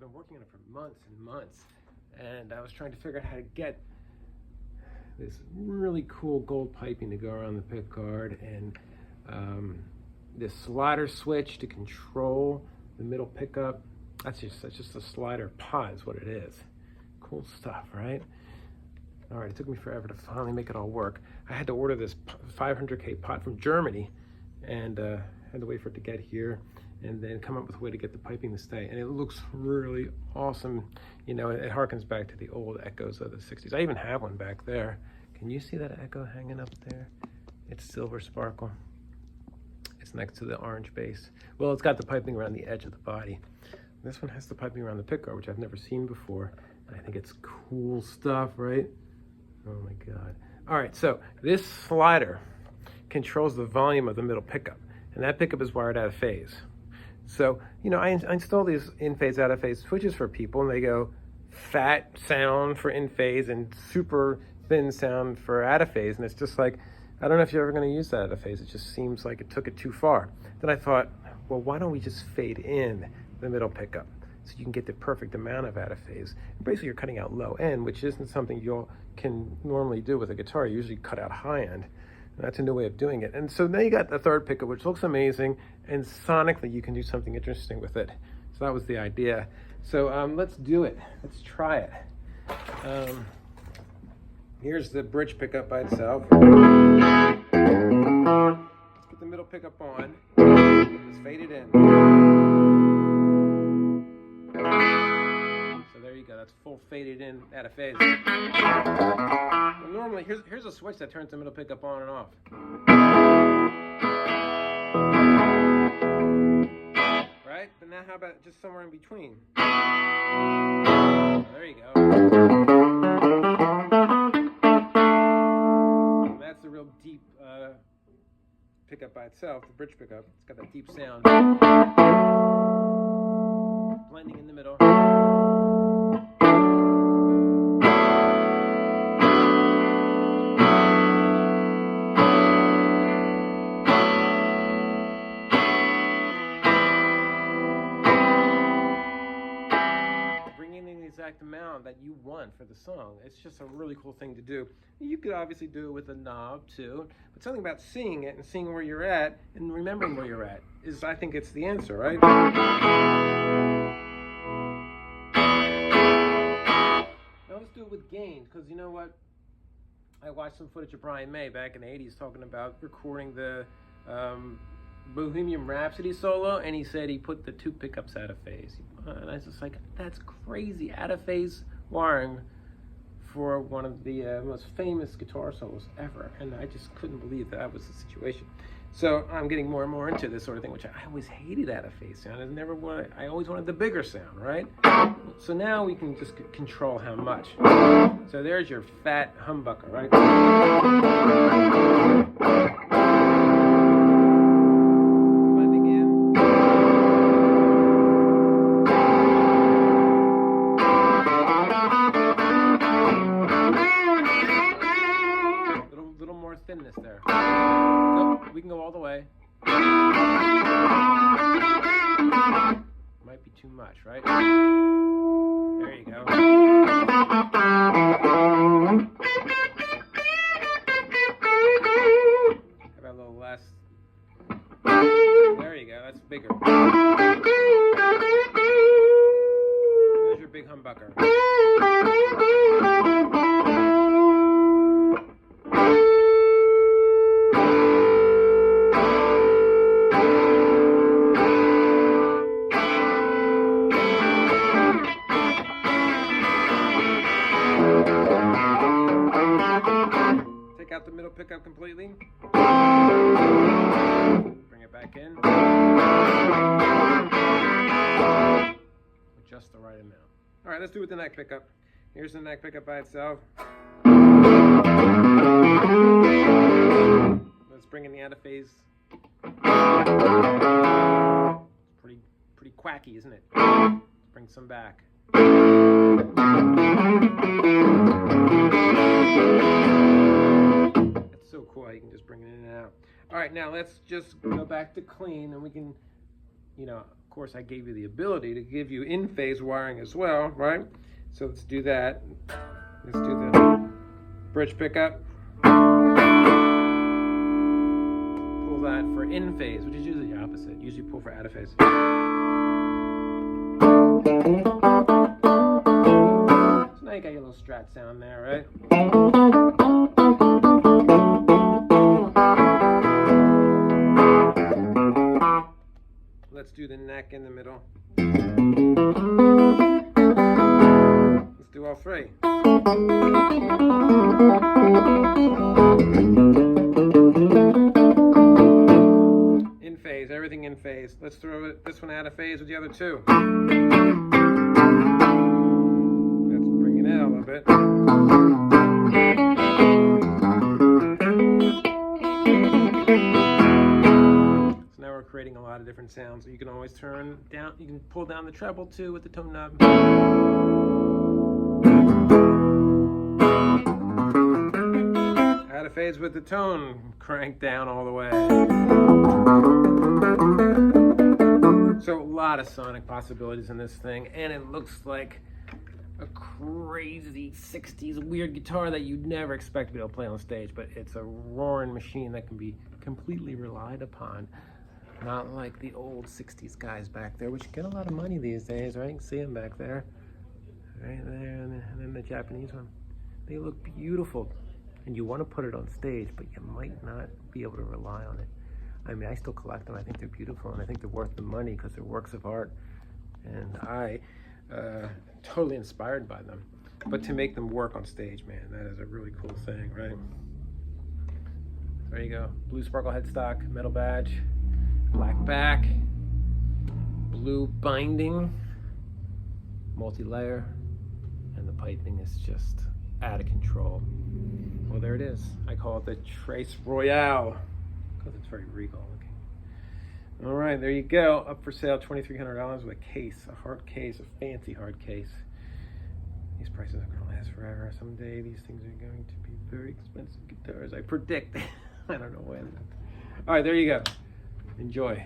been working on it for months and months, and I was trying to figure out how to get this really cool gold piping to go around the pick guard, and this slider switch to control the middle pickup. That's just a slider pot is what it is. Cool stuff, right? All right, it took me forever to finally make it all work. I had to order this 500K pot from Germany, and had to wait for it to get here, and then come up with a way to get the piping to stay. And it looks really awesome. You know, it harkens back to the old echoes of the 60s. I even have one back there. Can you see that echo hanging up there? It's silver sparkle. It's next to the orange bass. Well, it's got the piping around the edge of the body. This one has the piping around the pickguard, which I've never seen before. And I think it's cool stuff, right? Oh my God. All right, so this slider controls the volume of the middle pickup, and that pickup is wired out of phase. So, you know, I install these in-phase, out-of-phase switches for people, and they go fat sound for in-phase and super thin sound for out-of-phase, and it's just like, I don't know if you're ever going to use that out-of-phase. It just seems like it took it too far. Then I thought, well, why don't we just fade in the middle pickup so you can get the perfect amount of out-of-phase? Basically, you're cutting out low end, which isn't something you can normally do with a guitar. You usually cut out high end. And that's a new way of doing it. And so now you got the third pickup, which looks amazing, and sonically you can do something interesting with it. So that was the idea. So let's do it. Let's try it. Here's the bridge pickup by itself. Let's put the middle pickup on. Let's fade it in. So there you go. That's full faded in out of phase. Well, normally, here's a switch that turns the middle pickup on and off. Right? But now how about just somewhere in between? There you go. And that's the real deep pickup by itself, the bridge pickup. It's got that deep sound. Blending in the middle. Exact amount that you want for the song. It's just a really cool thing to do. You could obviously do it with a knob too, but something about seeing it and seeing where you're at and remembering where you're at is, I think, it's the answer, right? Now let's do it with gain, because you know what? I watched some footage of Brian May back in the 80s talking about recording the Bohemian Rhapsody solo, and he said he put the two pickups out of phase. And I was just like, that's crazy, out of phase wiring for one of the most famous guitar solos ever. And I just couldn't believe that was the situation. So I'm getting more and more into this sort of thing, which I always hated out of phase sound. I always wanted the bigger sound, right? So now we can just control how much. So there's your fat humbucker, right? Thinness there. Nope, we can go all the way. Might be too much, right? There you go. How about a little less? There you go, that's bigger. There's your big humbucker. Out the middle pickup completely. Bring it back in. Just the right amount. All right, let's do it with the neck pickup. Here's the neck pickup by itself. Let's bring in the out of phase. It's pretty quacky, isn't it? Let's bring some back. So cool how you can just bring it in and out. All right, now let's just go back to clean, and we can, you know, course, I gave you the ability to give you in-phase wiring as well, right? So let's do that. Let's do the bridge pickup. Pull that for in-phase, which is usually the opposite. Usually pull for out-of-phase. So now you got your little Strat sound there, right? Let's do the neck in the middle. Let's do all three. In phase, everything in phase. Let's throw this one out of phase with the other two. Let's bring it out a little bit. Creating a lot of different sounds. You can always turn down, you can pull down the treble too with the tone knob. Out of phase with the tone, crank down all the way. So a lot of sonic possibilities in this thing, and it looks like a crazy 60s weird guitar that you'd never expect to be able to play on stage, but it's a roaring machine that can be completely relied upon. Not like the old 60s guys back there, which get a lot of money these days, right? You can see them back there. Right there, and then the Japanese one. They look beautiful. And you want to put it on stage, but you might not be able to rely on it. I mean, I still collect them. I think they're beautiful, and I think they're worth the money because they're works of art. And I totally inspired by them. But to make them work on stage, man, that is a really cool thing, right? There you go. Blue sparkle headstock, metal badge. Black back, blue binding, multi-layer, and the piping is just out of control. Well, there it is. I call it the Trace Royale because it's very regal looking. All right, there you go. Up for sale, $2,300 with a case, a hard case, a fancy hard case. These prices are going to last forever. Someday these things are going to be very expensive guitars. I predict. I don't know when. All right, there you go. Enjoy.